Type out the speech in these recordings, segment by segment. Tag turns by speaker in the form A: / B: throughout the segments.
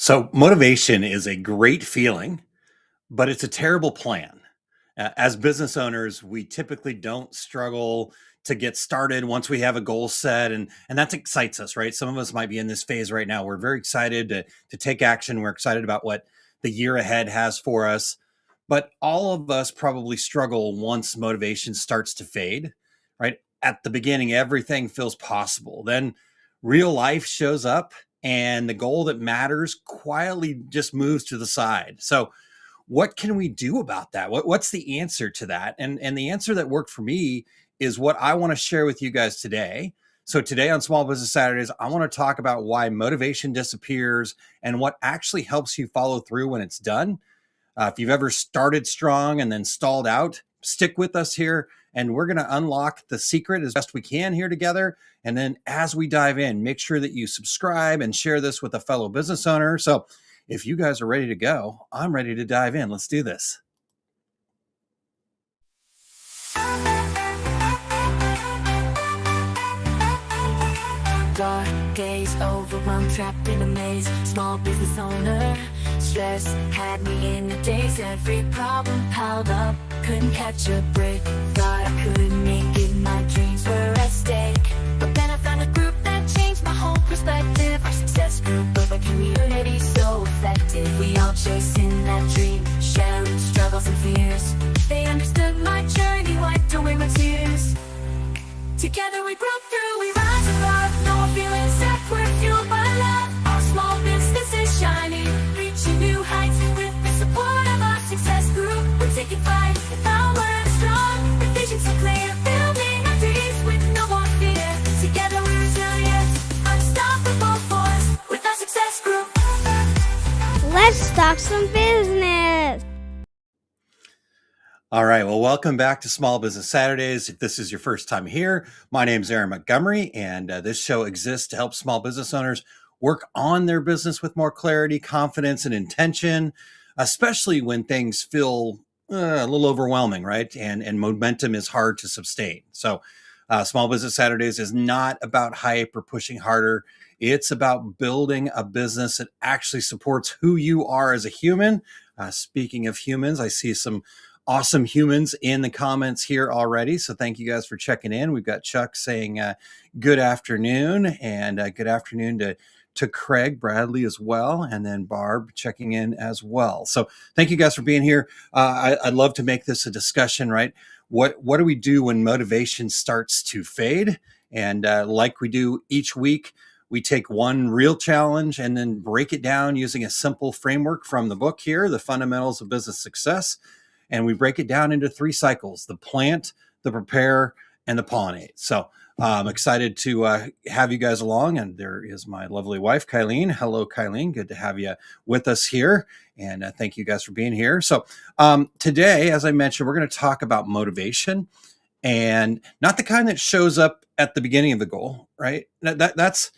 A: So, motivation is a great feeling, but it's a terrible plan. As business owners, we typically don't struggle to get started once we have a goal set, and that excites us, right? Some of us might be in this phase right now. We're very excited to take action. We're excited about what the year ahead has for us. But all of us probably struggle once motivation starts to fade, right? At the beginning, everything feels possible. Then real life shows up and the goal that matters quietly just moves to the side. So, what can we do about that? What's the answer to that? And the answer that worked for me is what I want to share with you guys today. So today on Small Business Saturdays, I want to talk about why motivation disappears and what actually helps you follow through when it's done. If you've ever started strong and then stalled out, stick with us here and we're going to unlock the secret as best we can here together. And then as we dive in, make sure that you subscribe and share this with a fellow business owner. So if you guys are ready to go, I'm ready to dive in. Let's do this.
B: Dark days, overwhelmed, trapped in a maze. Small business owner, stress had me in a daze. Every problem piled up, couldn't catch a break. Thought I couldn't make it, my dreams were at stake. But then I found a group that changed my whole perspective. Our success group of a community so effective. We all chasing that dream, sharing struggles and fears. They understood my journey, wiped away my tears. Together we broke through, we rise above. No more feeling stuck, we're fueled by love. Our small business is shining, reaching new heights. With the support of our success group, we're taking flight. The power is strong, the vision so clear. Building our dreams with no more fear. Together we're resilient, unstoppable force. With our success group.
C: Let's talk some business.
A: All right. Well, welcome back to Small Business Saturdays. If this is your first time here, my name is Aaron Montgomery, and this show exists to help small business owners work on their business with more clarity, confidence, and intention, especially when things feel a little overwhelming, right? And momentum is hard to sustain. So, Small Business Saturdays is not about hype or pushing harder. It's about building a business that actually supports who you are as a human. Speaking of humans, I see some awesome humans in the comments here already. So thank you guys for checking in. We've got Chuck saying good afternoon, and good afternoon to Craig Bradley as well. And then Barb checking in as well. So thank you guys for being here. I'd love to make this a discussion, right? What do we do when motivation starts to fade? And like we do each week, we take one real challenge and then break it down using a simple framework from the book here, The Fundamentals of Business Success. And we break it down into 3 cycles: the plant, the prepare, and the pollinate. So I'm excited to have you guys along. And there is my lovely wife, Kylene. Hello, Kylene. Good to have you with us here. And thank you guys for being here. So today, as I mentioned, we're going to talk about motivation, and not the kind that shows up at the beginning of the goal, right? That's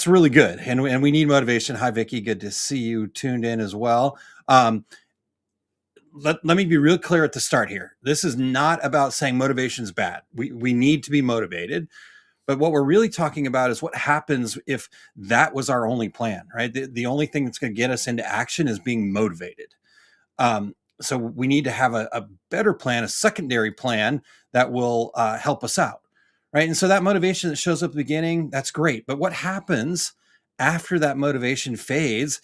A: really good. And we need motivation. Hi, Vicky. Good to see you tuned in as well. Let me be real clear at the start here. This is not about saying motivation is bad. We need to be motivated. But what we're really talking about is what happens if that was our only plan, right? The only thing that's going to get us into action is being motivated. So we need to have a better plan, a secondary plan that will help us out, right? And so that motivation that shows up at the beginning, that's great. But what happens after that motivation fades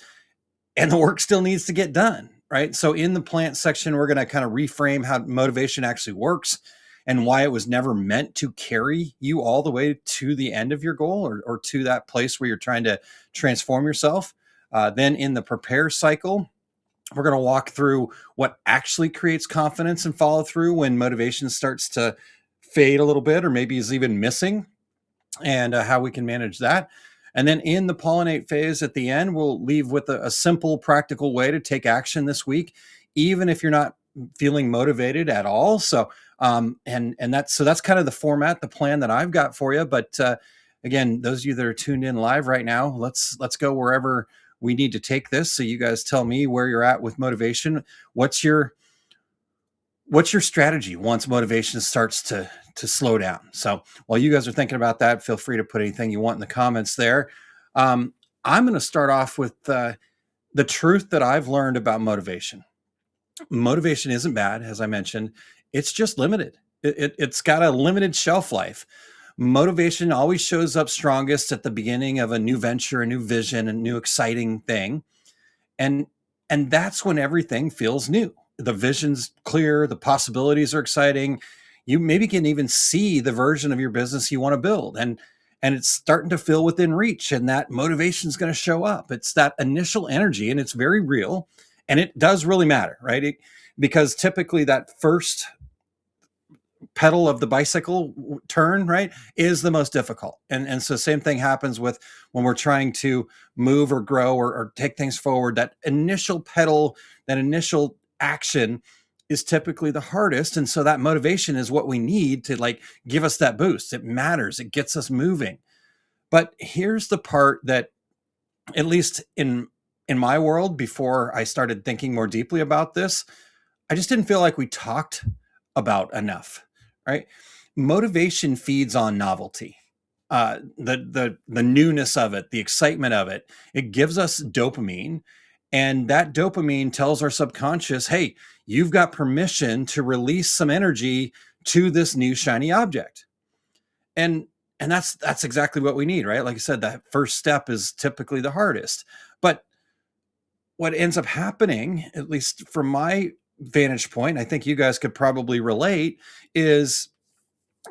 A: and the work still needs to get done? Right. So in the plant section, we're going to kind of reframe how motivation actually works and why it was never meant to carry you all the way to the end of your goal or to that place where you're trying to transform yourself. Then in the prepare cycle, we're going to walk through what actually creates confidence and follow through when motivation starts to fade a little bit or maybe is even missing, and how we can manage that. And then in the pollinate phase at the end, we'll leave with a simple, practical way to take action this week, even if you're not feeling motivated at all. So, that's kind of the format, the plan that I've got for you. But again, those of you that are tuned in live right now, let's go wherever we need to take this. So you guys tell me where you're at with motivation. What's your strategy once motivation starts to slow down? So while you guys are thinking about that, feel free to put anything you want in the comments there. I'm going to start off with the truth that I've learned about motivation isn't bad, as I mentioned. It's just limited. It's got a limited shelf life. Motivation always shows up strongest at the beginning of a new venture, a new vision, a new exciting thing. And and that's when everything feels new. The vision's clear, the possibilities are exciting. You maybe can even see the version of your business you want to build, and it's starting to feel within reach, and that motivation is going to show up. It's that initial energy, and it's very real, and it does really matter, right? Because typically that first pedal of the bicycle turn, right, is the most difficult. And so same thing happens with when we're trying to move or grow or take things forward. That initial pedal, that initial action is typically the hardest. And so that motivation is what we need to like give us that boost. It matters. It gets us moving. But here's the part that, at least in my world, before I started thinking more deeply about this, I just didn't feel like we talked about enough, right? Motivation feeds on novelty, the newness of it, the excitement of it. It gives us dopamine, and that dopamine tells our subconscious, "Hey, you've got permission to release some energy to this new shiny object." And that's exactly what we need, right? Like I said, that first step is typically the hardest, but what ends up happening, at least from my vantage point, I think you guys could probably relate, is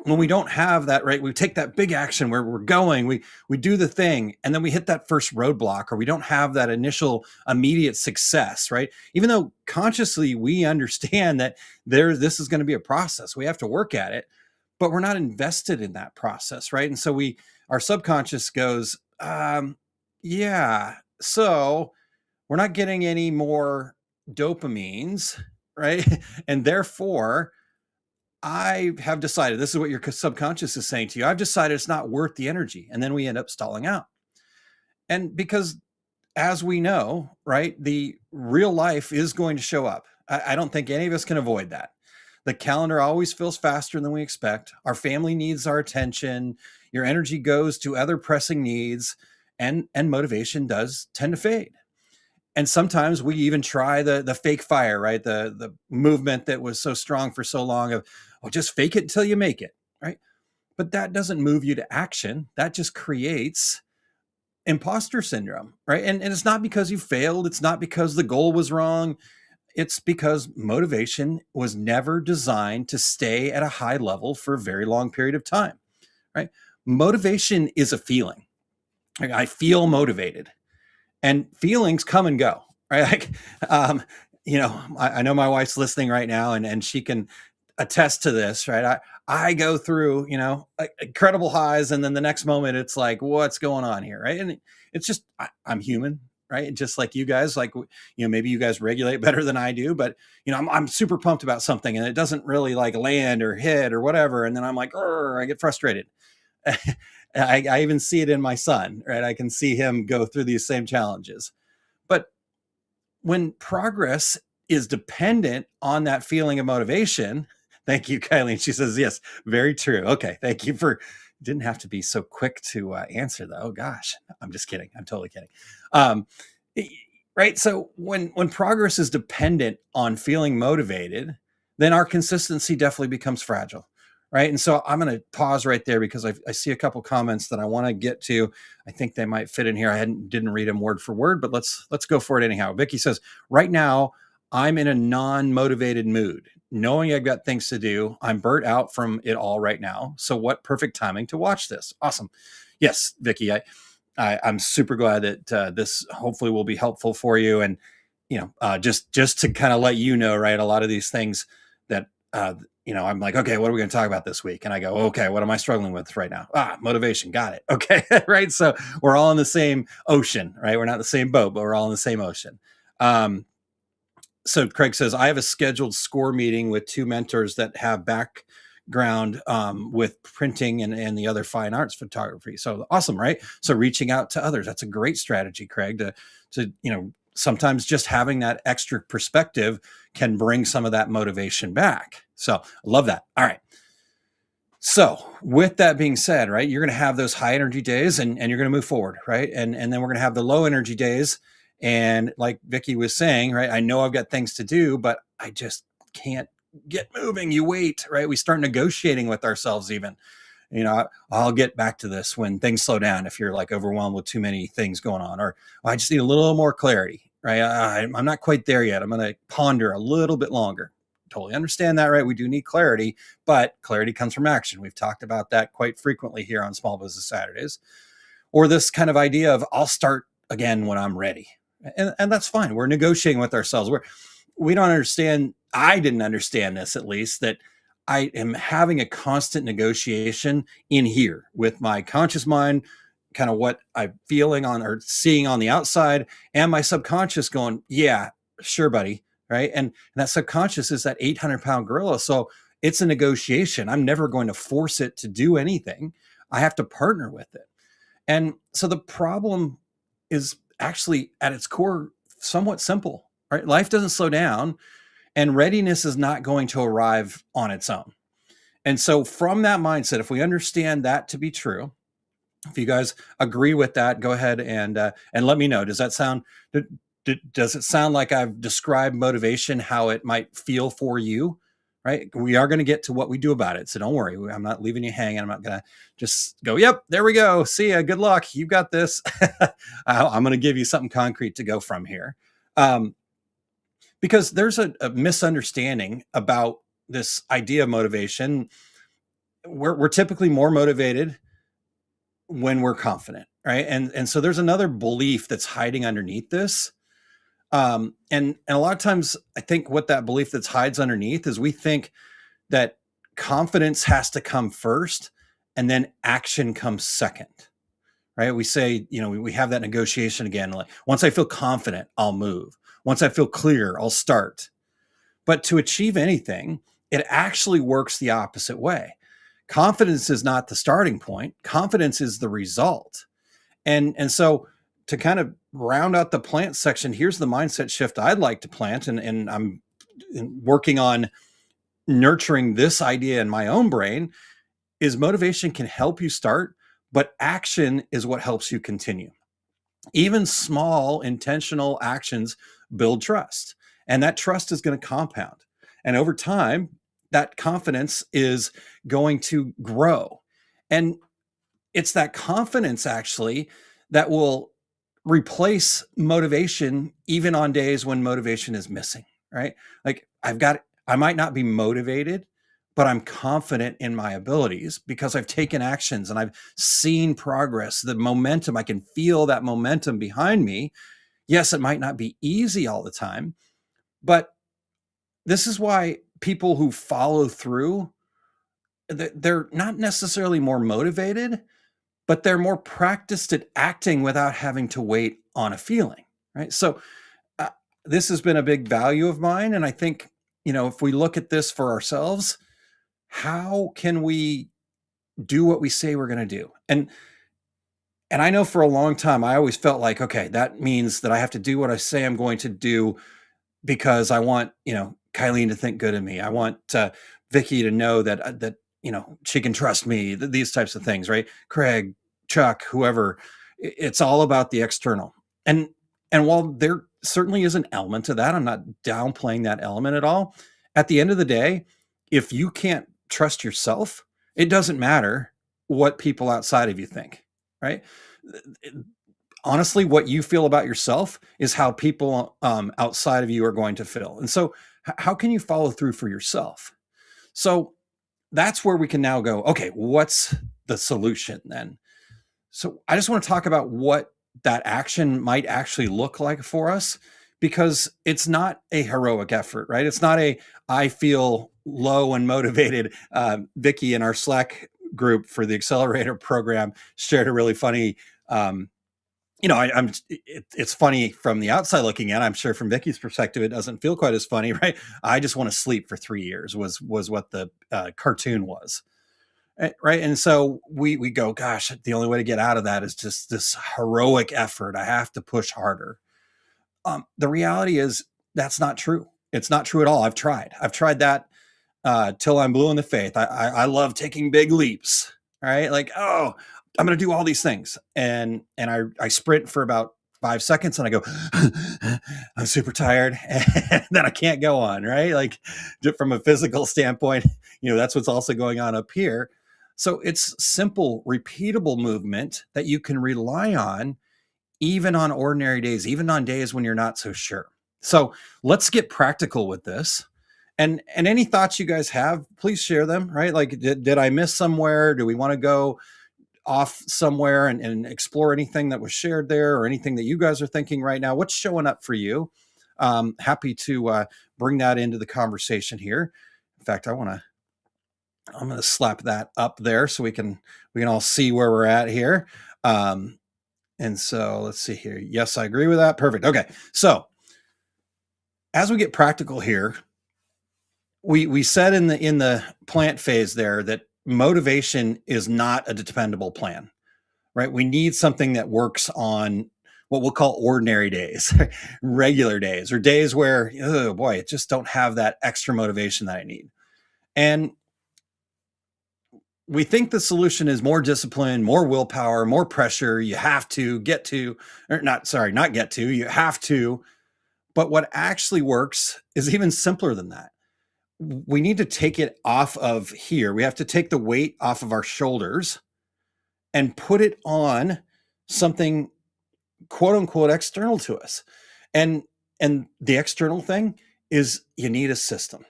A: when we don't have that, right, we take that big action where we're going, we do the thing, and then we hit that first roadblock, or we don't have that initial immediate success, right? Even though consciously we understand that this is going to be a process, we have to work at it, but we're not invested in that process, right? And so our subconscious goes, yeah, so we're not getting any more dopamines, right? And therefore, I have decided, this is what your subconscious is saying to you, I've decided it's not worth the energy. And then we end up stalling out. And because, as we know, right, the real life is going to show up. I don't think any of us can avoid that. The calendar always feels faster than we expect. Our family needs our attention. Your energy goes to other pressing needs, and motivation does tend to fade. And sometimes we even try the fake fire, right? The movement that was so strong for so long of, oh, just fake it until you make it, right? But that doesn't move you to action. That just creates imposter syndrome, right? And it's not because you failed. It's not because the goal was wrong. It's because motivation was never designed to stay at a high level for a very long period of time, right? Motivation is a feeling. Like, I feel motivated. And feelings come and go, right? Like, I know my wife's listening right now, and she can attest to this, right? I go through, incredible highs, and then the next moment it's like, what's going on here, right? And it's just, I'm human, right? Just like you guys, like, maybe you guys regulate better than I do, but I'm super pumped about something, and it doesn't really like land or hit or whatever, and then I'm like, I get frustrated. I even see it in my son, right? I can see him go through these same challenges. But when progress is dependent on that feeling of motivation, thank you, Kylie. She says, yes, very true. Okay, thank you didn't have to be so quick to answer though. Oh gosh, I'm just kidding. I'm totally kidding. Right. So when progress is dependent on feeling motivated, then our consistency definitely becomes fragile. Right. And so I'm going to pause right there because I see a couple comments that I want to get to. I think they might fit in here. I didn't read them word for word, but let's go for it anyhow. Vicky says, right now, I'm in a non-motivated mood. Knowing I've got things to do, I'm burnt out from it all right now. So what perfect timing to watch this. Awesome. Yes, Vicky, I'm super glad that this hopefully will be helpful for you. And, just to kind of let you know, right, a lot of these things that, I'm like, okay, what are we going to talk about this week? And I go, okay, what am I struggling with right now? Motivation. Got it. Okay. Right. So we're all in the same ocean, right? We're not in the same boat, but we're all in the same ocean. So Craig says, I have a scheduled score meeting with two mentors that have background with printing and the other fine arts photography. So awesome, right? So reaching out to others, that's a great strategy, Craig, to sometimes just having that extra perspective can bring some of that motivation back. So I love that. All right. So with that being said, right, you're going to have those high energy days and you're going to move forward, right? And then we're going to have the low energy days, And like Vicky was saying, right, I know I've got things to do, but I just can't get moving. You wait, right? We start negotiating with ourselves even. I'll get back to this when things slow down. If you're like overwhelmed with too many things going on, or I just need a little more clarity, right? I'm not quite there yet. I'm going to ponder a little bit longer. Totally understand that, right? We do need clarity, but clarity comes from action. We've talked about that quite frequently here on Small Business Saturdays. Or this kind of idea of I'll start again when I'm ready. And that's fine. We're negotiating with ourselves. We don't understand. I didn't understand this, at least, that I am having a constant negotiation in here with my conscious mind, kind of what I'm feeling on or seeing on the outside, and my subconscious going, yeah, sure, buddy. Right. And that subconscious is that 800-pound gorilla. So it's a negotiation. I'm never going to force it to do anything. I have to partner with it. And so the problem is actually at its core somewhat simple, right? Life doesn't slow down, and readiness is not going to arrive on its own. And so from that mindset, if we understand that to be true, if you guys agree with that, go ahead and let me know. Does that sound does it sound like I've described motivation, how it might feel for you? Right? We are going to get to what we do about it. So don't worry. I'm not leaving you hanging. I'm not going to just go, yep, there we go. See ya. Good luck. You've got this. I'm going to give you something concrete to go from here. Because there's a misunderstanding about this idea of motivation. We're typically more motivated when we're confident, right? And so there's another belief that's hiding underneath this. And a lot of times I think what that belief that's hides underneath is we think that confidence has to come first and then action comes second, right? We say, we have that negotiation again. Like, once I feel confident, I'll move. Once I feel clear, I'll start. But to achieve anything, it actually works the opposite way. Confidence is not the starting point. Confidence is the result. And so to kind of round out the plant section, here's the mindset shift I'd like to plant. And I'm working on nurturing this idea in my own brain is motivation can help you start, but action is what helps you continue. Even small intentional actions build trust, and that trust is going to compound. And over time, that confidence is going to grow. And it's that confidence actually that will replace motivation even on days when motivation is missing, right? Like I might not be motivated, but I'm confident in my abilities because I've taken actions and I've seen progress, the momentum. I can feel that momentum behind me. Yes, it might not be easy all the time, but this is why people who follow through, they're not necessarily more motivated, but they're more practiced at acting without having to wait on a feeling, right? So this has been a big value of mine. And I think, if we look at this for ourselves, how can we do what we say we're going to do? And I know for a long time, I always felt like, okay, that means that I have to do what I say I'm going to do because I want, Kylene to think good of me. I want Vicky to know that she can trust me, these types of things, right? Craig, Chuck, whoever, it's all about the external. And while there certainly is an element to that, I'm not downplaying that element at all. At the end of the day, if you can't trust yourself, it doesn't matter what people outside of you think, right? Honestly, what you feel about yourself is how people outside of you are going to feel. And so how can you follow through for yourself? So that's where we can now go, okay, what's the solution then? So I just want to talk about what that action might actually look like for us, because it's not a heroic effort, right? It's not I feel low and motivated. Vicky in our Slack group for the Accelerator program shared a really funny, it's funny from the outside looking in. I'm sure from Vicky's perspective, it doesn't feel quite as funny, right? I just want to sleep for 3 years was what the cartoon was. Right. And so we go, gosh, the only way to get out of that is just this heroic effort. I have to push harder. The reality is that's not true. It's not true at all. I've tried that till I'm blue in the face. I love taking big leaps. Right. Like, oh, I'm going to do all these things. And I sprint for about 5 seconds and I go, I'm super tired. And then I can't go on, right? Like from a physical standpoint, that's what's also going on up here. So it's simple, repeatable movement that you can rely on even on ordinary days, even on days when you're not so sure. So let's get practical with this. And any thoughts you guys have, please share them, right? Like, did I miss somewhere? Do we want to go off somewhere and explore anything that was shared there or anything that you guys are thinking right now? What's showing up for you? Happy to bring that into the conversation here. In fact, I'm going to slap that up there so we can all see where we're at here. And so let's see here. Yes, I agree with that. Perfect. Okay. So as we get practical here, we said in the plant phase there that motivation is not a dependable plan, right? We need something that works on what we'll call ordinary days, regular days, or days where, oh boy, I just don't have that extra motivation that I need. And we think the solution is more discipline, more willpower, more pressure. You have to get to, or not get to, you have to. But what actually works is even simpler than that. We need to take it off of here. We have to take the weight off of our shoulders and put it on something quote unquote external to us. And the external thing is you need a system.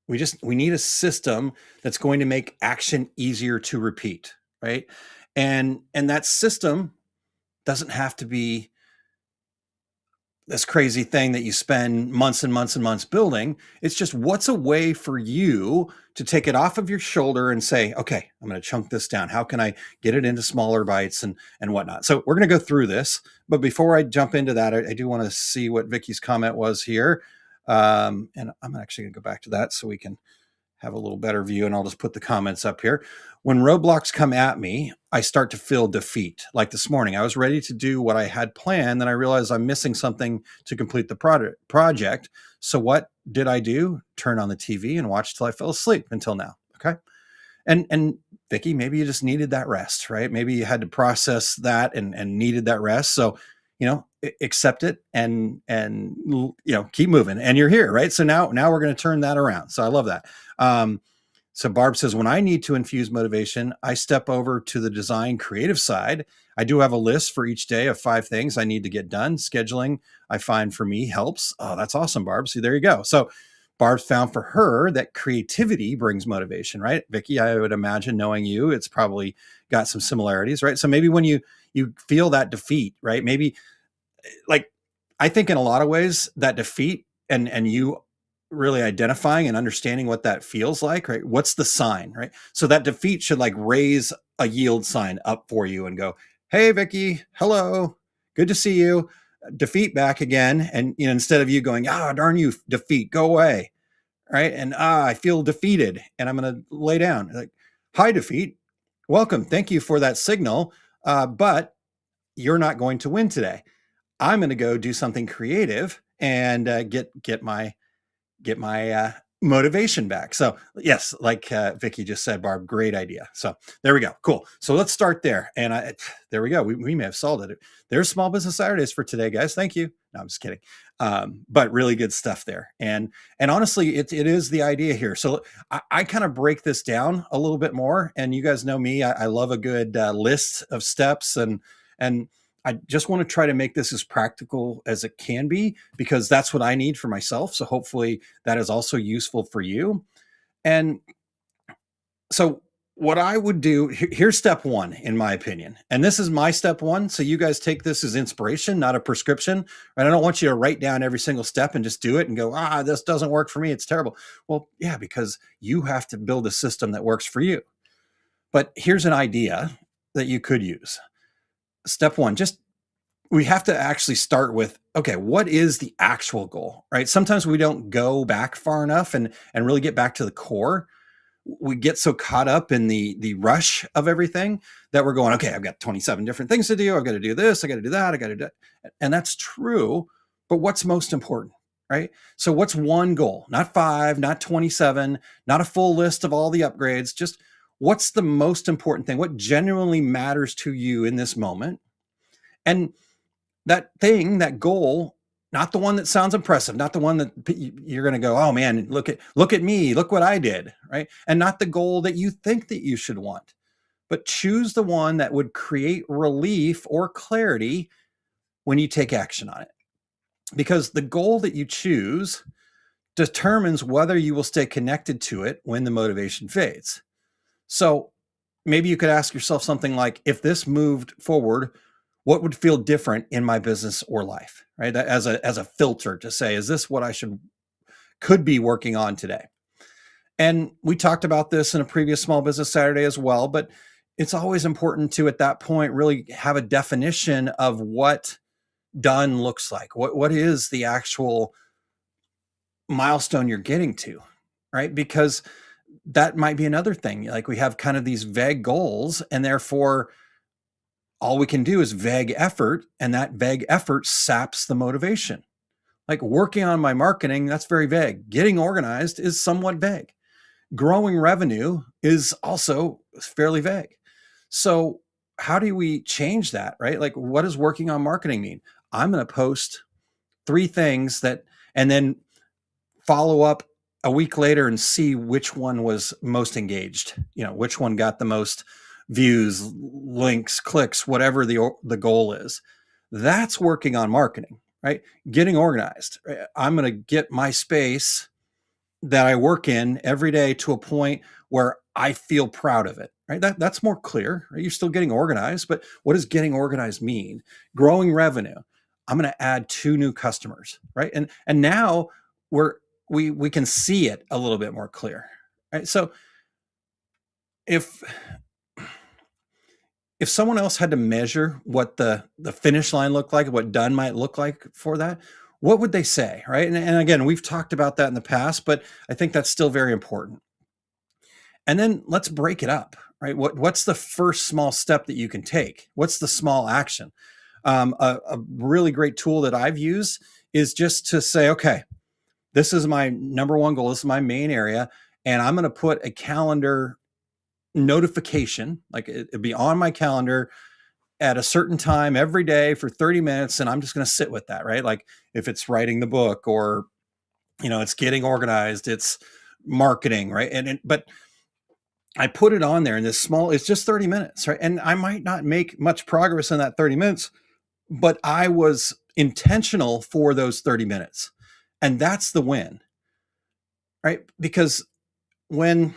A: We need a system that's going to make action easier to repeat, right? And that system doesn't have to be this crazy thing that you spend months and months and months building. It's just, what's a way for you to take it off of your shoulder and say, okay, I'm going to chunk this down. How can I get it into smaller bites and whatnot? So we're going to go through this, but before I jump into that, I do want to see what Vicky's comment was here. And I'm actually going to go back to that so we can have a little better view, and I'll just put the comments up here. When roadblocks come at me, I start to feel defeat. Like this morning, I was ready to do what I had planned, then I realized I'm missing something to complete the project. So what did I do? Turn on the TV and watch till I fell asleep until now. Okay. And Vicky, maybe you just needed that rest, right? Maybe you had to process that and needed that rest. So, accept it and keep moving, and you're here, right? So now we're going to turn that around. So I love that. So Barb says, when I need to infuse motivation, I step over to the design creative side. I do have a list for each day of 5 things I need to get done. Scheduling, I find, for me, helps. Oh, that's awesome, Barb. See, there you go. So Barb's found for her that creativity brings motivation, right? Vicky, I would imagine, knowing you, it's probably got some similarities, right? So maybe when you feel that defeat, right? Maybe, like, I think in a lot of ways that defeat and you really identifying and understanding what that feels like, right? What's the sign, right? So that defeat should like raise a yield sign up for you and go, hey, Vicky, hello, good to see you. Defeat back again. And, instead of you going, darn you, defeat, go away. Right. And, I feel defeated and I'm going to lay down. Like, hi, defeat. Welcome. Thank you for that signal. But you're not going to win today. I'm going to go do something creative and get my motivation back. So yes, like Vicky just said, Barb, great idea. So there we go. Cool. So let's start there. And there we go. We may have solved it. There's Small Business Saturdays for today, guys. Thank you. No, I'm just kidding. But really good stuff there. And honestly, it is the idea here. So I kind of break this down a little bit more. And you guys know me. I love a good list of steps, and I just want to try to make this as practical as it can be, because that's what I need for myself. So hopefully that is also useful for you. And so what I would do, here's step 1, in my opinion. And this is my step 1. So you guys take this as inspiration, not a prescription. Right? I don't want you to write down every single step and just do it and go, this doesn't work for me, it's terrible. Well, yeah, because you have to build a system that works for you. But here's an idea that you could use. Step 1, we have to actually start with, okay, what is the actual goal, right? Sometimes we don't go back far enough and really get back to the core. We get so caught up in the rush of everything that we're going, okay, I've got 27 different things to do. I've got to do this. I got to do that. I got to do that. And that's true. But what's most important, right? So what's one goal? Not 5, not 27, not a full list of all the upgrades. Just what's the most important thing? What genuinely matters to you in this moment? And that thing, that goal, not the one that sounds impressive, not the one that you're going to go, oh man, look at me, look what I did, right? And not the goal that you think that you should want, but choose the one that would create relief or clarity when you take action on it. Because the goal that you choose determines whether you will stay connected to it when the motivation fades. So maybe you could ask yourself something like, if this moved forward, what would feel different in my business or life, right? That as a filter to say, is this what I could be working on today? And we talked about this in a previous Small Business Saturday as well, but it's always important to, at that point, really have a definition of what done looks like. What is the actual milestone you're getting to, right? Because that might be another thing. Like, we have kind of these vague goals, and therefore all we can do is vague effort, and that vague effort saps the motivation. Like, working on my marketing, that's very vague. Getting organized is somewhat vague. Growing revenue is also fairly vague. So how do we change that, right? Like, what does working on marketing mean? I'm going to post 3 things and then follow up a week later and see which one was most engaged, which one got the most views, links, clicks, whatever the goal is. That's working on marketing, right? Getting organized. Right? I'm going to get my space that I work in every day to a point where I feel proud of it, right? That's more clear. Right? You're still getting organized, but what does getting organized mean? Growing revenue. I'm going to add 2 new customers, right? And now we can see it a little bit more clear, right? So if someone else had to measure what the finish line looked like, what done might look like for that, what would they say, right? And again, we've talked about that in the past, but I think that's still very important. And then let's break it up, right? What's the first small step that you can take? What's the small action? A really great tool that I've used is just to say, okay, this is my number one goal. This is my main area. And I'm going to put a calendar notification, like it'd be on my calendar at a certain time every day for 30 minutes. And I'm just going to sit with that, right? Like, if it's writing the book, or, it's getting organized, it's marketing, right? But I put it on there, and it's just 30 minutes, right? And I might not make much progress in that 30 minutes, but I was intentional for those 30 minutes. And that's the win, right? Because when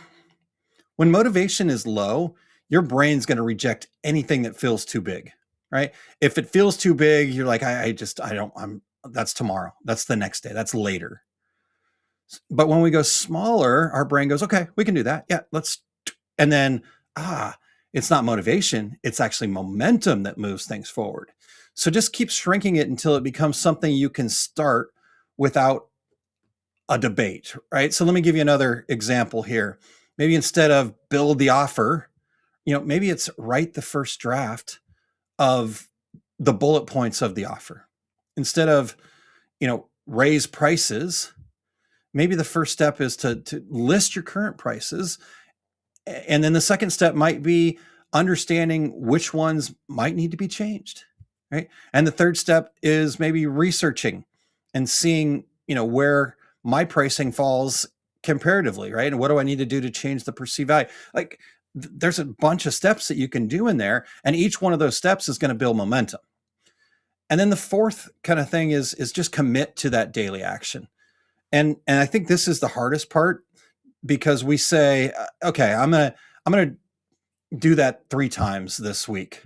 A: motivation is low, your brain's going to reject anything that feels too big, right? If it feels too big, you're like, that's tomorrow. That's the next day. That's later. But when we go smaller, our brain goes, okay, we can do that. Yeah, and then, it's not motivation. It's actually momentum that moves things forward. So just keep shrinking it until it becomes something you can start without a debate, right? So let me give you another example here. Maybe instead of build the offer, maybe it's write the first draft of the bullet points of the offer. Instead of, raise prices, maybe the first step is to list your current prices. And then the second step might be understanding which ones might need to be changed, right? And the third step is maybe researching and seeing, where my pricing falls comparatively, right? And what do I need to do to change the perceived value? Like, there's a bunch of steps that you can do in there, and each one of those steps is going to build momentum. And then the fourth kind of thing is just commit to that daily action. And I think this is the hardest part, because we say, okay, I'm going to do that 3 times this week.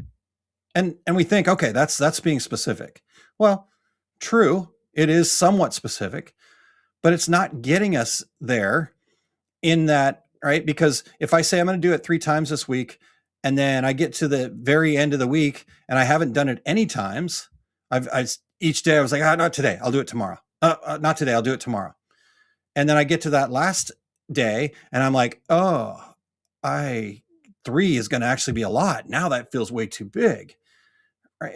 A: And we think, okay, that's being specific. Well, true, it is somewhat specific, but it's not getting us there in that, right? Because if I say I'm going to do it 3 times this week, and then I get to the very end of the week and I haven't done it any times, each day I was like, not today, I'll do it tomorrow. Not today, I'll do it tomorrow. And then I get to that last day and I'm like, 3 is going to actually be a lot. Now that feels way too big. Right?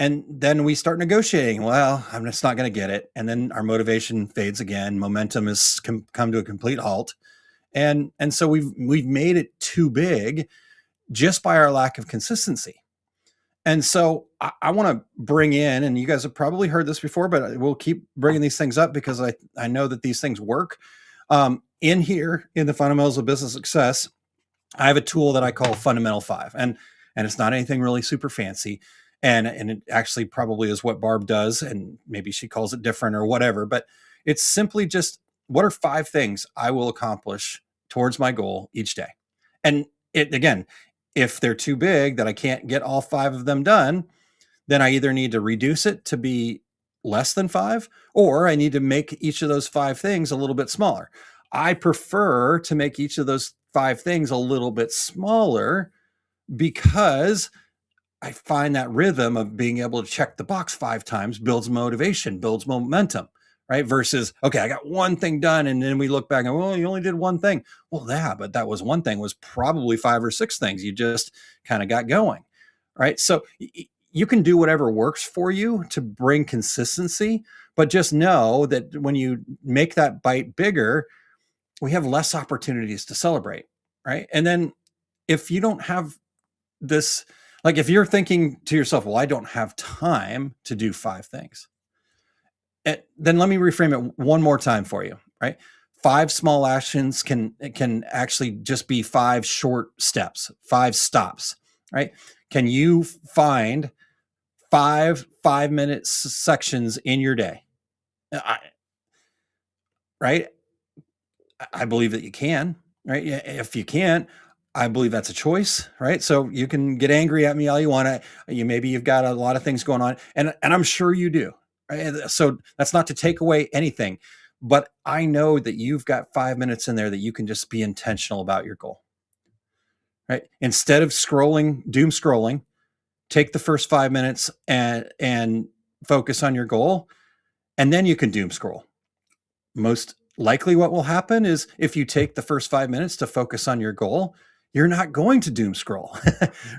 A: And then we start negotiating. Well, I'm just not going to get it. And then our motivation fades again. Momentum has come to a complete halt. And so we've made it too big just by our lack of consistency. And so I want to bring in, and you guys have probably heard this before, but we'll keep bringing these things up because I know that these things work. In here, in the fundamentals of business success, I have a tool that I call Fundamental 5, and it's not anything really super fancy, and it actually probably is what Barb does, and maybe she calls it different or whatever, but it's simply just, what are 5 things I will accomplish towards my goal each day? And it, again, if they're too big that I can't get all 5 of them done, then I either need to reduce it to be less than 5, or I need to make each of those 5 things a little bit smaller. I prefer to make each of those 5 things a little bit smaller because I find that rhythm of being able to check the box 5 times builds motivation, builds momentum, right? Versus, okay, I got one thing done. And then we look back and, well, you only did one thing. Well, yeah, but that was one thing was probably 5 or 6 things. You just kind of got going, right? So you can do whatever works for you to bring consistency, but just know that when you make that bite bigger, we have less opportunities to celebrate, right? And then if you don't have this, like if you're thinking to yourself, well, I don't have time to do 5 things, then let me reframe it one more time for you, right? 5 small actions can actually just be 5 short steps, 5 stops, right? Can you find 5-minute sections in your day? Right? I believe that you can, right? If you can't, I believe that's a choice, right? So you can get angry at me all you want. Maybe you've got a lot of things going on, and I'm sure you do. Right? So that's not to take away anything, but I know that you've got 5 minutes in there that you can just be intentional about your goal, right? Instead of doom scrolling, take the first 5 minutes and focus on your goal, and then you can doom scroll. Most likely what will happen is if you take the first 5 minutes to focus on your goal, you're not going to doom scroll,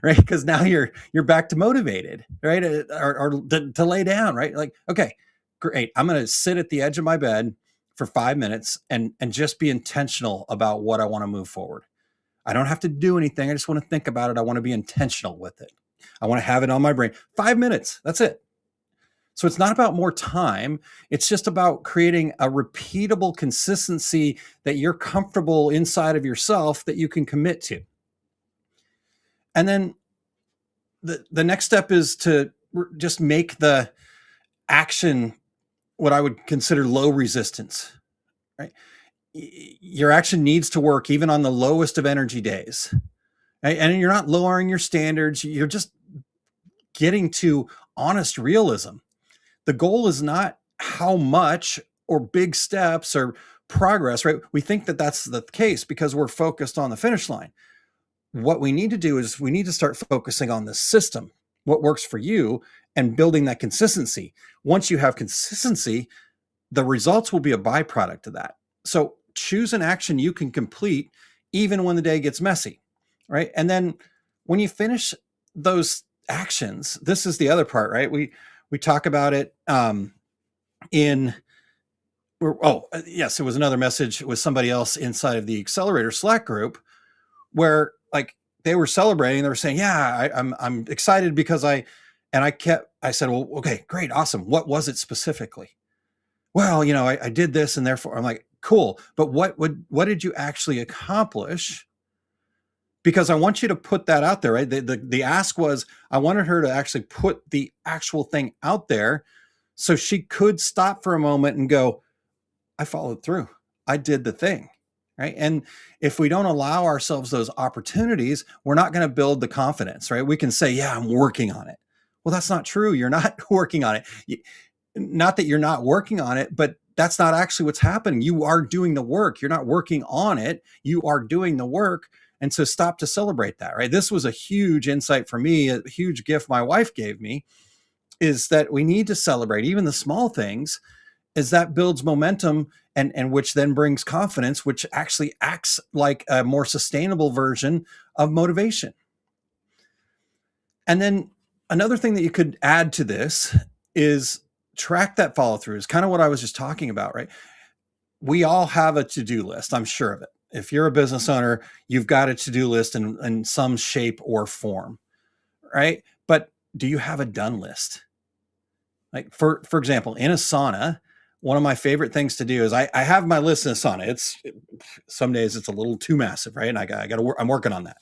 A: right? Because now you're back to motivated, right? Or to lay down, right? Like, okay, great. I'm going to sit at the edge of my bed for 5 minutes and just be intentional about what I want to move forward. I don't have to do anything. I just want to think about it. I want to be intentional with it. I want to have it on my brain. 5 minutes. That's it. So it's not about more time. It's just about creating a repeatable consistency that you're comfortable inside of yourself that you can commit to. And then the next step is to just make the action what I would consider low resistance, right? Your action needs to work even on the lowest of energy days. Right? And you're not lowering your standards. You're just getting to honest realism. The goal is not how much or big steps or progress, right? We think that that's the case because we're focused on the finish line. What we need to do is we need to start focusing on the system, what works for you, and building that consistency. Once you have consistency, the results will be a byproduct of that. So choose an action you can complete even when the day gets messy, right? And then when you finish those actions, this is the other part, right? We talk about it yes, it was another message with somebody else inside of the Accelerator Slack group where like they were celebrating. They were saying, yeah, I'm excited because I said, well, okay, great. Awesome. What was it specifically? Well, I did this and therefore I'm like, cool. But what did you actually accomplish? Because I want you to put that out there, right? The ask was, I wanted her to actually put the actual thing out there so she could stop for a moment and go, I followed through. I did the thing, right? And if we don't allow ourselves those opportunities, we're not going to build the confidence, right? We can say, yeah, I'm working on it. Well, that's not true. You're not working on it. Not that you're not working on it, but that's not actually what's happening. You are doing the work. You're not working on it. You are doing the work. And so stop to celebrate that, right? This was a huge insight for me, a huge gift my wife gave me, is that we need to celebrate even the small things, as that builds momentum and which then brings confidence, which actually acts like a more sustainable version of motivation. And then another thing that you could add to this is track that follow through, is kind of what I was just talking about, right? We all have a to-do list. I'm sure of it. If you're a business owner, you've got a to-do list in some shape or form, right? But do you have a done list? Like for example, in Asana, one of my favorite things to do is I have my list in Asana. Some days it's a little too massive, right? And I got to work. I'm working on that.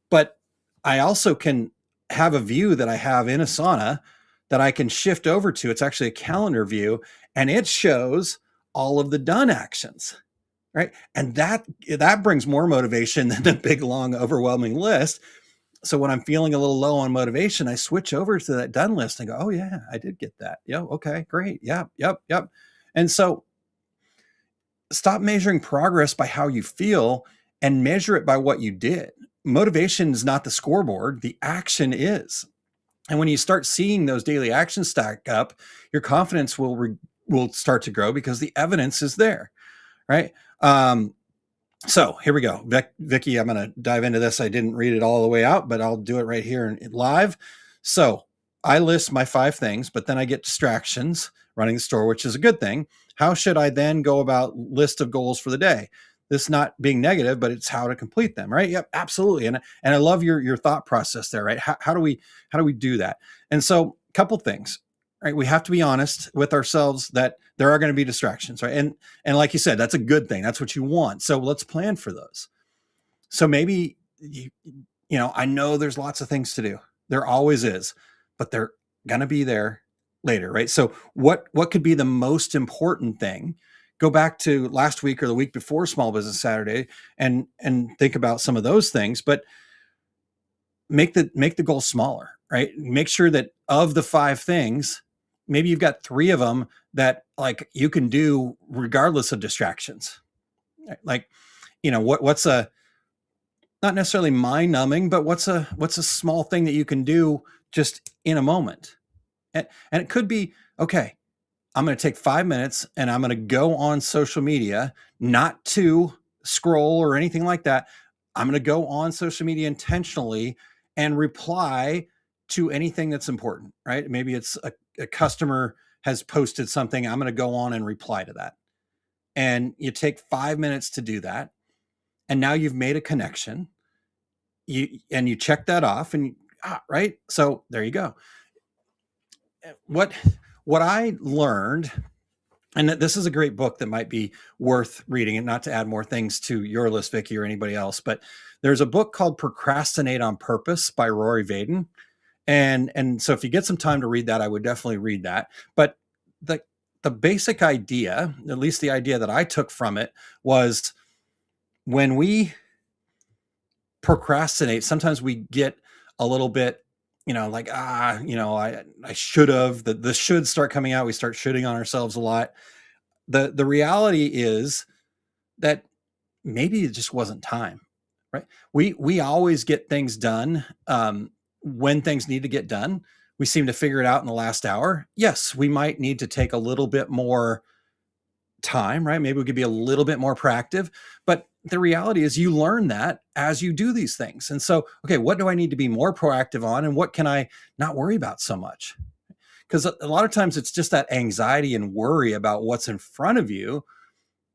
A: But I also can have a view that I have in Asana that I can shift over to. It's actually a calendar view, and it shows all of the done actions, right? And that brings more motivation than a big, long, overwhelming list. So when I'm feeling a little low on motivation, I switch over to that done list and go, oh yeah, I did get that. Yeah. Okay, great. Yep. And so stop measuring progress by how you feel and measure it by what you did. Motivation is not the scoreboard, the action is. And when you start seeing those daily actions stack up, your confidence will start to grow because the evidence is there, right? So here we go. Vicki, I'm going to dive into this. I didn't read it all the way out, but I'll do it right here in live. So I list my 5 things, but then I get distractions running the store, which is a good thing. How should I then go about list of goals for the day? This not being negative, but it's how to complete them, right? Yep, absolutely. And I love your thought process there, right? How do we do that? And so a couple things, right? We have to be honest with ourselves that there are going to be distractions, right? And like you said, that's a good thing. That's what you want. So let's plan for those. So maybe I know there's lots of things to do. There always is, but they're going to be there later, right? So what could be the most important thing? Go back to last week or the week before Small Business Saturday and think about some of those things, but make the goal smaller, right? Make sure that of the 5 things, maybe you've got 3 of them that like you can do regardless of distractions. Like, what's a, not necessarily mind numbing, but what's a small thing that you can do just in a moment. And it could be, okay, I'm going to take 5 minutes and I'm going to go on social media, not to scroll or anything like that. I'm going to go on social media intentionally and reply to anything that's important, right? Maybe it's a customer has posted something. I'm going to go on and reply to that. And you take 5 minutes to do that. And now you've made a connection. You check that off and right. So there you go. What I learned, and this is a great book that might be worth reading, and not to add more things to your list, Vicki, or anybody else, but there's a book called Procrastinate on Purpose by Rory Vaden. And so if you get some time to read that, I would definitely read that. But the basic idea, at least the idea that I took from it, was when we procrastinate, sometimes we get a little bit, like, I should have, the should start coming out. We start shooting on ourselves a lot. The reality is that maybe it just wasn't time, right? We always get things done when things need to get done. We seem to figure it out in the last hour. Yes, we might need to take a little bit more time, right? Maybe we could be a little bit more proactive, but the reality is you learn that as you do these things. And so, okay, what do I need to be more proactive on, and what can I not worry about so much? Because a lot of times it's just that anxiety and worry about what's in front of you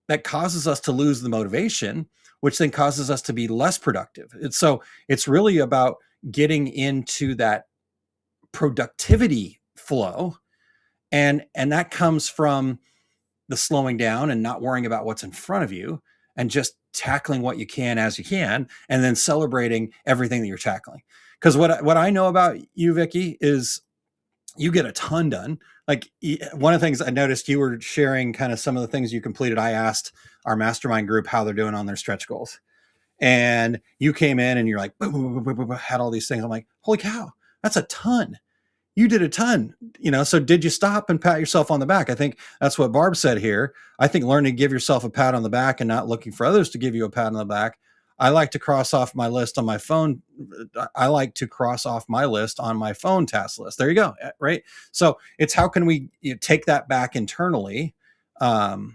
A: that causes us to lose the motivation, which then causes us to be less productive. And so it's really about getting into that productivity flow. And that comes from the slowing down and not worrying about what's in front of you and just tackling what you can as you can, and then celebrating everything that you're tackling. Because what I know about you, Vicki, is you get a ton done. Like, one of the things I noticed, you were sharing kind of some of the things you completed. I asked our mastermind group how they're doing on their stretch goals. And you came in and you're like, boom, boom, boom, boom, boom, had all these things. I'm like, holy cow, that's a ton. You did a ton, so did you stop and pat yourself on the back? I think that's what Barb said here. I think learning to give yourself a pat on the back and not looking for others to give you a pat on the back. I like to cross off my list on my phone. I like to cross off my list on my phone task list. There you go. Right. So it's how can we take that back internally? And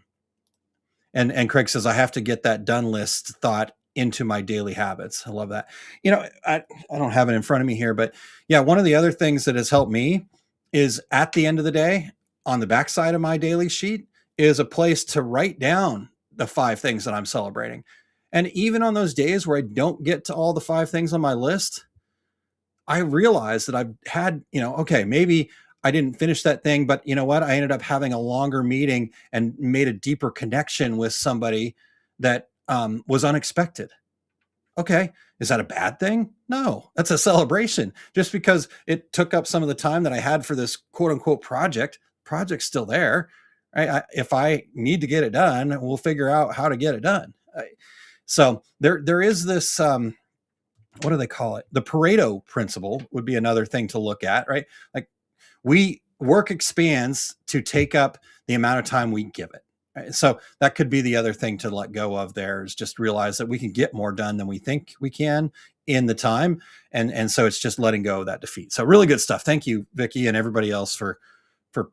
A: Craig says, I have to get that done list thought into my daily habits. I love that. I don't have it in front of me here, but yeah, one of the other things that has helped me is at the end of the day, on the backside of my daily sheet is a place to write down the 5 things that I'm celebrating. And even on those days where I don't get to all the 5 things on my list, I realized that I've had, okay, maybe I didn't finish that thing, but you know what? I ended up having a longer meeting and made a deeper connection with somebody that was unexpected. Okay. Is that a bad thing? No, that's a celebration. Just because it took up some of the time that I had for this quote unquote project's still there. Right? If I need to get it done, we'll figure out how to get it done. So there is this, what do they call it? The Pareto principle would be another thing to look at, right? Like work expands to take up the amount of time we give it. Right? So that could be the other thing to let go of there, is just realize that we can get more done than we think we can in the time. And so it's just letting go of that defeat. So really good stuff. Thank you, Vicky, and everybody else for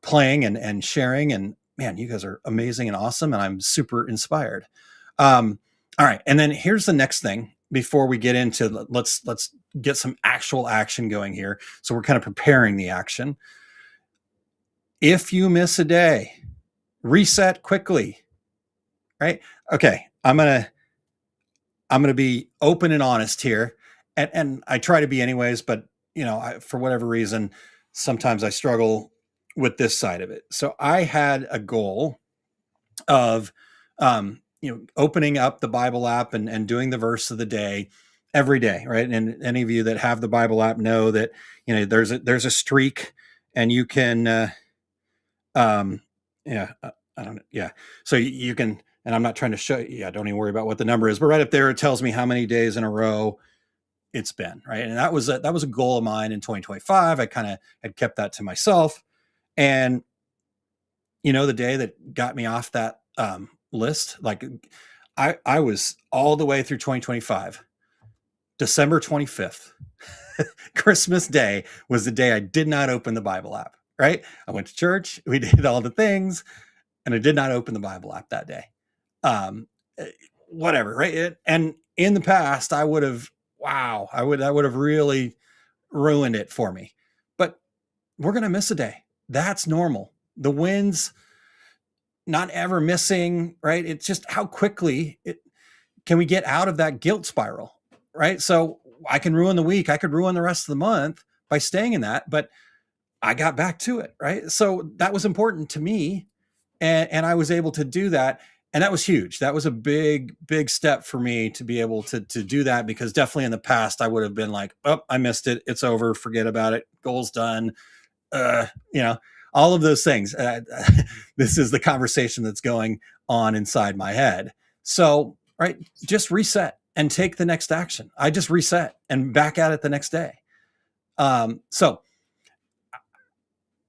A: playing and sharing. And man, you guys are amazing and awesome. And I'm super inspired. All right. And then here's the next thing before we get into, let's get some actual action going here. So we're kind of preparing the action. If you miss a day, reset quickly, right? Okay. I'm going to be open and honest here. And I try to be anyways, but for whatever reason, sometimes I struggle with this side of it. So I had a goal of, opening up the Bible app and doing the verse of the day every day, right? And any of you that have the Bible app know that, there's a streak, and you can, I don't know. Yeah. So you can, and I'm not trying to show you, don't even worry about what the number is, but right up there, it tells me how many days in a row it's been, right? And that was a goal of mine in 2025. I kind of had kept that to myself. And, the day that got me off that list, like I was all the way through 2025, December 25th, Christmas Day was the day I did not open the Bible app, right? I went to church, we did all the things, and I did not open the Bible app that day. Whatever, right? And in the past, I would have really ruined it for me. But we're going to miss a day. That's normal. The wins, not ever missing, right? It's just how quickly can we get out of that guilt spiral, right? So I can ruin the week. I could ruin the rest of the month by staying in that, but I got back to it, right? So that was important to me. And I was able to do that. And that was huge. That was a big, big step for me to be able to do that, because definitely in the past, I would have been like, oh, I missed it. It's over. Forget about it. Goal's done. All of those things. This is the conversation that's going on inside my head. So, right, just reset and take the next action. I just reset and back at it the next day. So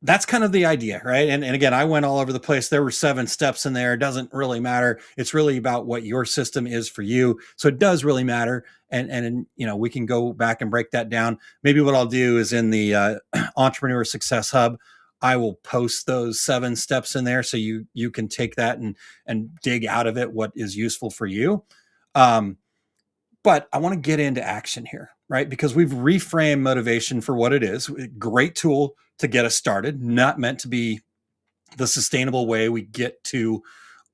A: that's kind of the idea, right? And again, I went all over the place. There were 7 steps in there. It doesn't really matter. It's really about what your system is for you. So it does really matter. And we can go back and break that down. Maybe what I'll do is in the Entrepreneur Success Hub, I will post those 7 steps in there so you can take that and dig out of it what is useful for you. But I want to get into action here, right? Because we've reframed motivation for what it is. Great tool to get us started, not meant to be the sustainable way we get to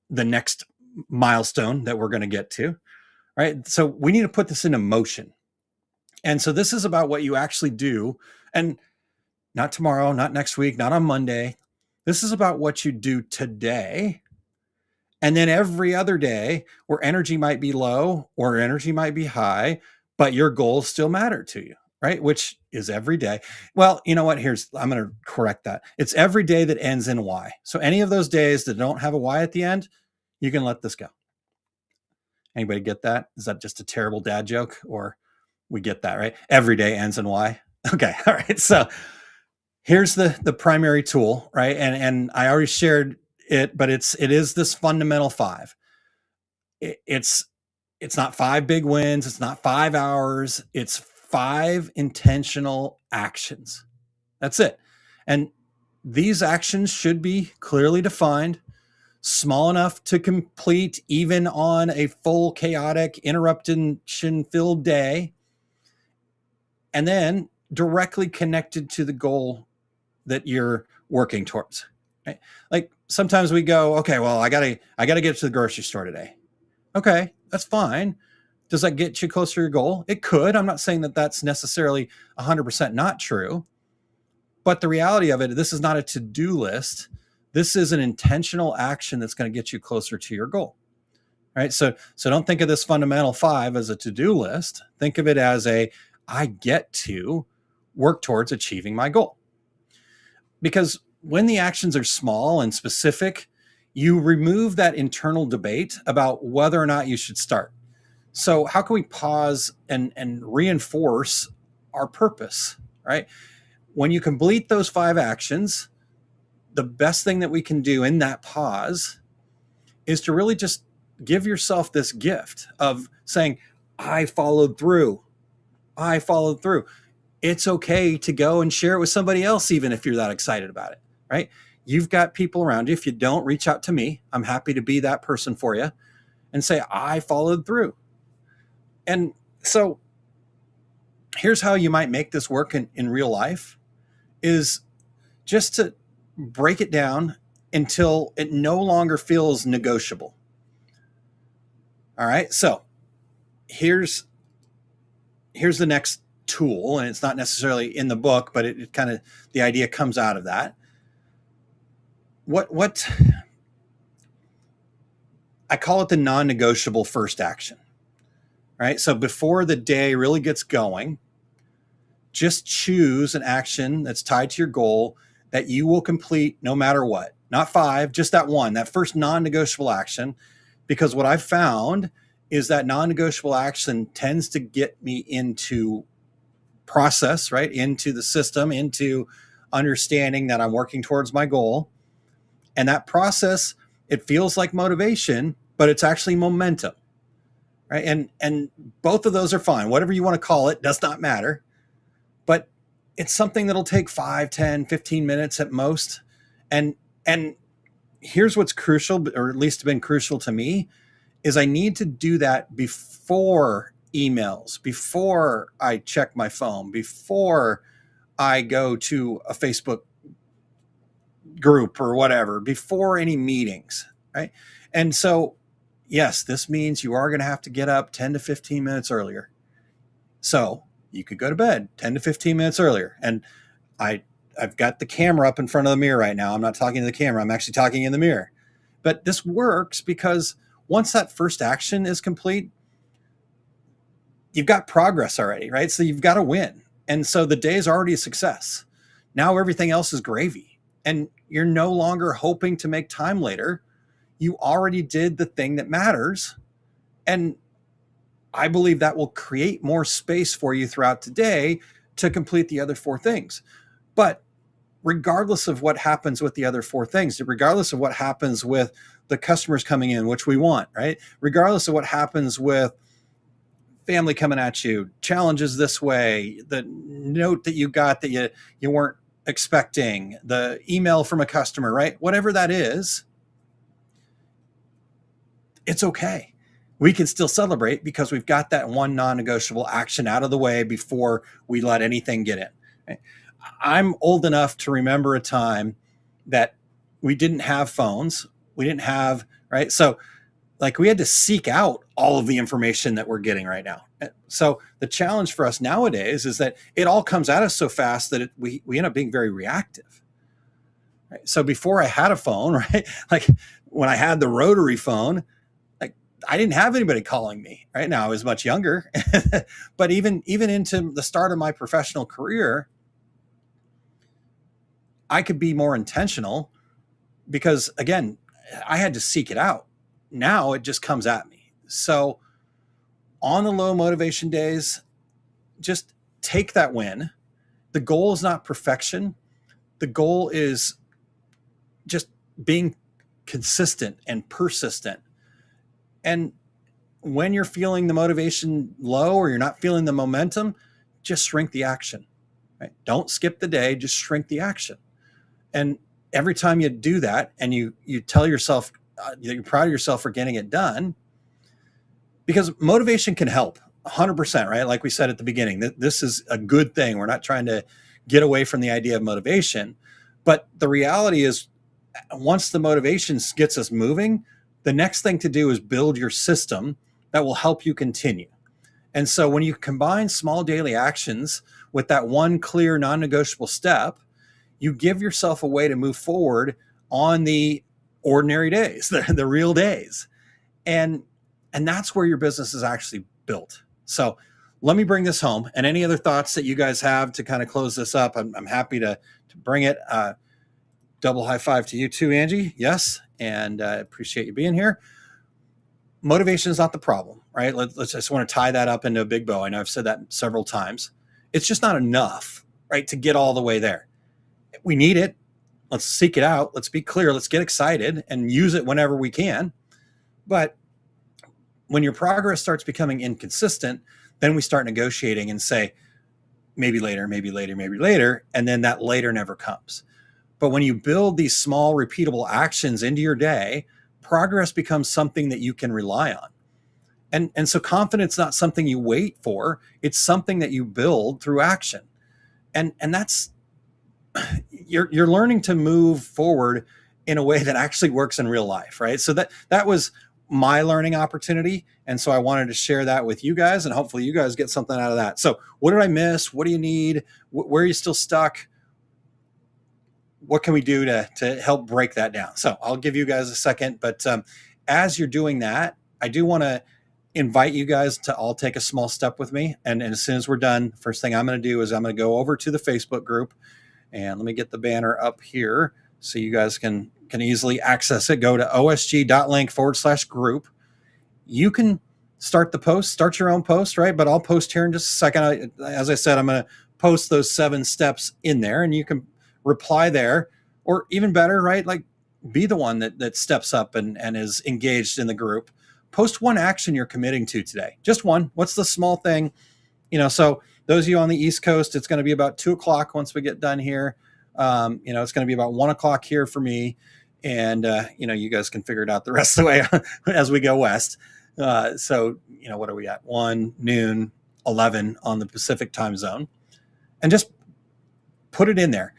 A: the next milestone that we're going to get to, right? So we need to put this into motion. And so this is about what you actually do, and not tomorrow, not next week, not on Monday. This is about what you do today. And then every other day where energy might be low or energy might be high, but your goals still matter to you, right? Which is every day. Well, you know what? I'm going to correct that. It's every day that ends in Y. So any of those days that don't have a Y at the end, you can let this go. Anybody get that? Is that just a terrible dad joke, or we get that, right? Every day ends in Y. Okay. All right. So here's the primary tool, right? And I already shared it, but it is this fundamental 5. It's not 5 big wins. It's not 5 hours. It's 5 intentional actions. That's it. And these actions should be clearly defined, small enough to complete even on a full, chaotic, interruption-filled day, and then directly connected to the goal that you're working towards. Right? Like sometimes we go, okay, well, I gotta get to the grocery store today. Okay, that's fine. Does that get you closer to your goal? It could. I'm not saying that that's necessarily 100% not true. But the reality of it, this is not a to-do list. This is an intentional action that's going to get you closer to your goal. Right? So don't think of this fundamental 5 as a to-do list. Think of it as I get to work towards achieving my goal. Because when the actions are small and specific, you remove that internal debate about whether or not you should start. So how can we pause and reinforce our purpose, right? When you complete those 5 actions, the best thing that we can do in that pause is to really just give yourself this gift of saying, I followed through. I followed through. It's okay to go and share it with somebody else, even if you're that excited about it, right? You've got people around you. If you don't, reach out to me. I'm happy to be that person for you and say, I followed through. And so here's how you might make this work in real life is just to break it down until it no longer feels negotiable. All right. So here's the next tool, and it's not necessarily in the book, but it kind of, the idea comes out of that. What I call it the non-negotiable first action, right? So before the day really gets going, just choose an action that's tied to your goal that you will complete no matter what. Not 5, just that one, that first non-negotiable action. Because what I've found is that non-negotiable action tends to get me into process, right? Into the system, into understanding that I'm working towards my goal. And that process, it feels like motivation, but it's actually momentum, right? And both of those are fine. Whatever you want to call it does not matter. But it's something that'll take 5, 10, 15 minutes at most. And here's what's crucial, or at least been crucial to me, is I need to do that before emails, before I check my phone, before I go to a Facebook group or whatever, before any meetings, right? And so, yes, this means you are going to have to get up 10 to 15 minutes earlier. So you could go to bed 10 to 15 minutes earlier. And I've got the camera up in front of the mirror right now. I'm not talking to the camera. I'm actually talking in the mirror. But this works because once that first action is complete, you've got progress already, right? So you've got a win. And so the day is already a success. Now everything else is gravy. And you're no longer hoping to make time later. You already did the thing that matters. And I believe that will create more space for you throughout the day to complete the other 4 things. But regardless of what happens with the other 4 things, regardless of what happens with the customers coming in, which we want, right? Regardless of what happens with family coming at you, challenges this way, the note that you got that you weren't expecting, the email from a customer, right? Whatever that is, it's okay. We can still celebrate because we've got that one non-negotiable action out of the way before we let anything get in. Right? I'm old enough to remember a time that we didn't have phones. We didn't have, right? So like we had to seek out all of the information that we're getting right now. So the challenge for us nowadays is that it all comes at us so fast that we end up being very reactive. Right? So before I had a phone, right? Like when I had the rotary phone, like I didn't have anybody calling me. Right now I was much younger, but even into the start of my professional career, I could be more intentional because again, I had to seek it out. Now it just comes at me. So on the low motivation days, just take that win. The goal is not perfection. The goal is just being consistent and persistent. And when you're feeling the motivation low or you're not feeling the momentum, just shrink the action. Right? Don't skip the day, just shrink the action. And every time you do that and you tell yourself you're proud of yourself for getting it done, because motivation can help 100%, right? Like we said at the beginning, this is a good thing. We're not trying to get away from the idea of motivation, but the reality is once the motivation gets us moving, the next thing to do is build your system that will help you continue. And so when you combine small daily actions with that one clear non-negotiable step, you give yourself a way to move forward on the ordinary days, the real days. And that's where your business is actually built. So let me bring this home. And any other thoughts that you guys have to kind of close this up, I'm happy to bring it. Double high five to you too, Angie. Yes. And appreciate you being here. Motivation is not the problem, right? Let's just want to tie that up into a big bow. I know I've said that several times. It's just not enough, right, to get all the way there. We need it. Let's seek it out. Let's be clear. Let's get excited and use it whenever we can. But when your progress starts becoming inconsistent, then we start negotiating and say, maybe later, maybe later, maybe later. And then that later never comes. But when you build these small repeatable actions into your day, progress becomes something that you can rely on. And so confidence is not something you wait for. It's something that you build through action. And that's, you're learning to move forward in a way that actually works in real life, right? So that was my learning opportunity. And so I wanted to share that with you guys, and hopefully you guys get something out of that. So what did I miss? What do you need? Where are you still stuck? What can we do to help break that down? So I'll give you guys a second, but as you're doing that, I do want to invite you guys to all take a small step with me. And as soon as we're done, first thing I'm going to do is I'm going to go over to the Facebook group, and let me get the banner up here so you guys can easily access it. Go to osg.link/group. You can start the post, start your own post, right? But I'll post here in just a second. As I said, I'm going to post those 7 steps in there, and you can reply there, or even better, right? Like, be the one that steps up and is engaged in the group. Post one action you're committing to today. Just one. What's the small thing? So those of you on the East Coast, it's going to be about 2:00 once we get done here. It's going to be about 1:00 here for me. And, you guys can figure it out the rest of the way as we go west. So, what are we at? 1 noon, 11 on the Pacific time zone. And just put it in there.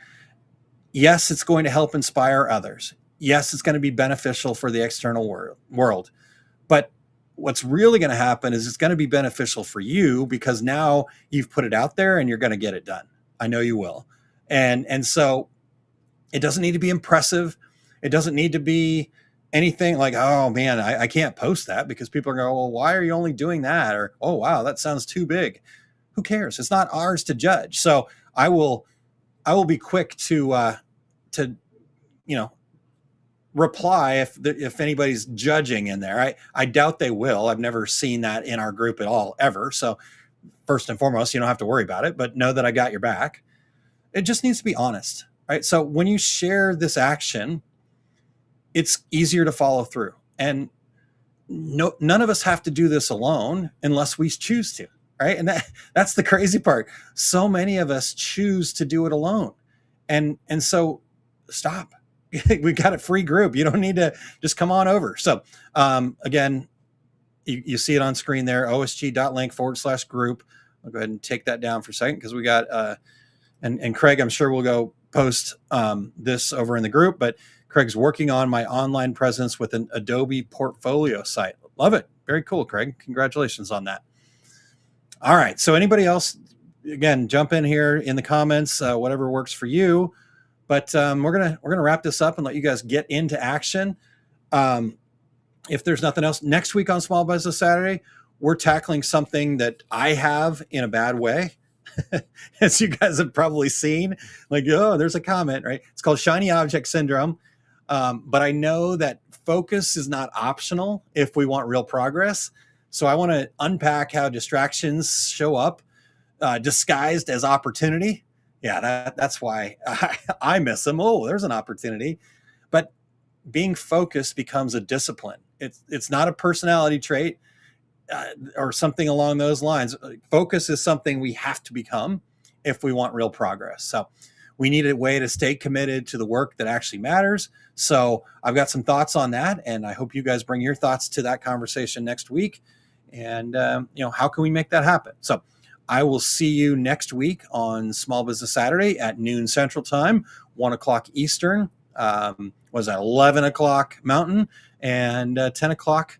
A: Yes, it's going to help inspire others. Yes, it's going to be beneficial for the external world. But what's really going to happen is it's going to be beneficial for you, because now you've put it out there and you're going to get it done. I know you will. And so it doesn't need to be impressive. It doesn't need to be anything like, oh man, I can't post that, because people are going, well, why are you only doing that? Or, oh, wow, that sounds too big. Who cares? It's not ours to judge. So I will be quick to reply if anybody's judging in there. I doubt they will. I've never seen that in our group at all, ever. So first and foremost, you don't have to worry about it, but know that I got your back. It just needs to be honest, right? So when you share this action, it's easier to follow through. And none of us have to do this alone unless we choose to, right? And that's the crazy part. So many of us choose to do it alone. And so stop. We got a free group. You don't need to just come on over. So again, you see it on screen there, osg.link/group. I'll go ahead and take that down for a second, because we got, and Craig, I'm sure we'll go post this over in the group, but Craig's working on my online presence with an Adobe portfolio site. Love it. Very cool, Craig. Congratulations on that. All right. So anybody else, again, jump in here in the comments, whatever works for you. But we're gonna wrap this up and let you guys get into action. If there's nothing else, next week on Small Business Saturday, we're tackling something that I have in a bad way. As you guys have probably seen, like, oh, there's a comment, right? It's called shiny object syndrome. But I know that focus is not optional if we want real progress. So I want to unpack how distractions show up disguised as opportunity. Yeah, that's why I miss them. Oh, there's an opportunity. But being focused becomes a discipline. It's not a personality trait or something along those lines. Focus is something we have to become if we want real progress. So we need a way to stay committed to the work that actually matters. So I've got some thoughts on that, and I hope you guys bring your thoughts to that conversation next week. And how can we make that happen? So I will see you next week on Small Business Saturday at noon Central Time, 1:00 Eastern, was at 11:00 Mountain, and 10:00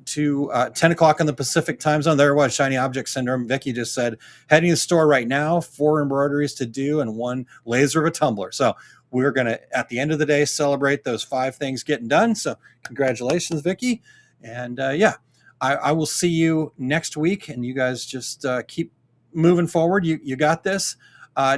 A: to 10 o'clock on the Pacific time zone. There was shiny object syndrome. Vicky just said, heading to the store right now, 4 embroideries to do and 1 laser of a tumbler. So we're going to, at the end of the day, celebrate those 5 things getting done. So congratulations, Vicky. And yeah, I will see you next week, and you guys just keep moving forward. You got this.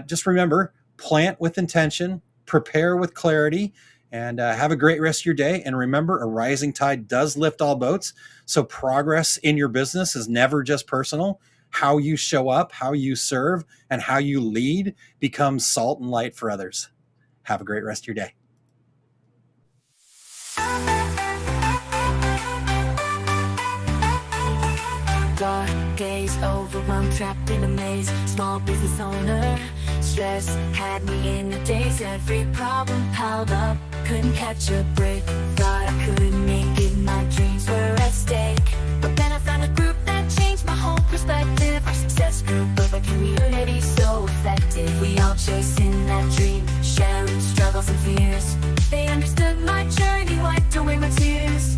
A: Just remember, plant with intention, prepare with clarity, and have a great rest of your day. And remember, a rising tide does lift all boats. So progress in your business is never just personal. How you show up, how you serve, and how you lead becomes salt and light for others. Have a great rest of your day.
B: Dark days, overwhelmed, trapped in a maze. Small business owner, stress had me in a daze. Every problem piled up, couldn't catch a break. Thought I couldn't make it, my dreams were at stake. But then I found a group that changed my whole perspective. Our success group of a community so effective. We all chasing that dream, sharing struggles and fears. They understood my journey, wiped away my tears.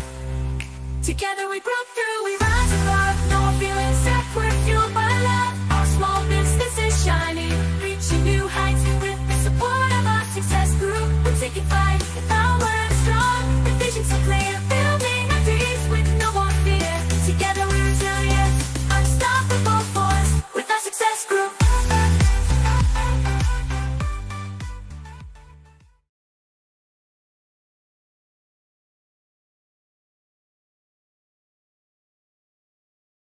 B: Together we broke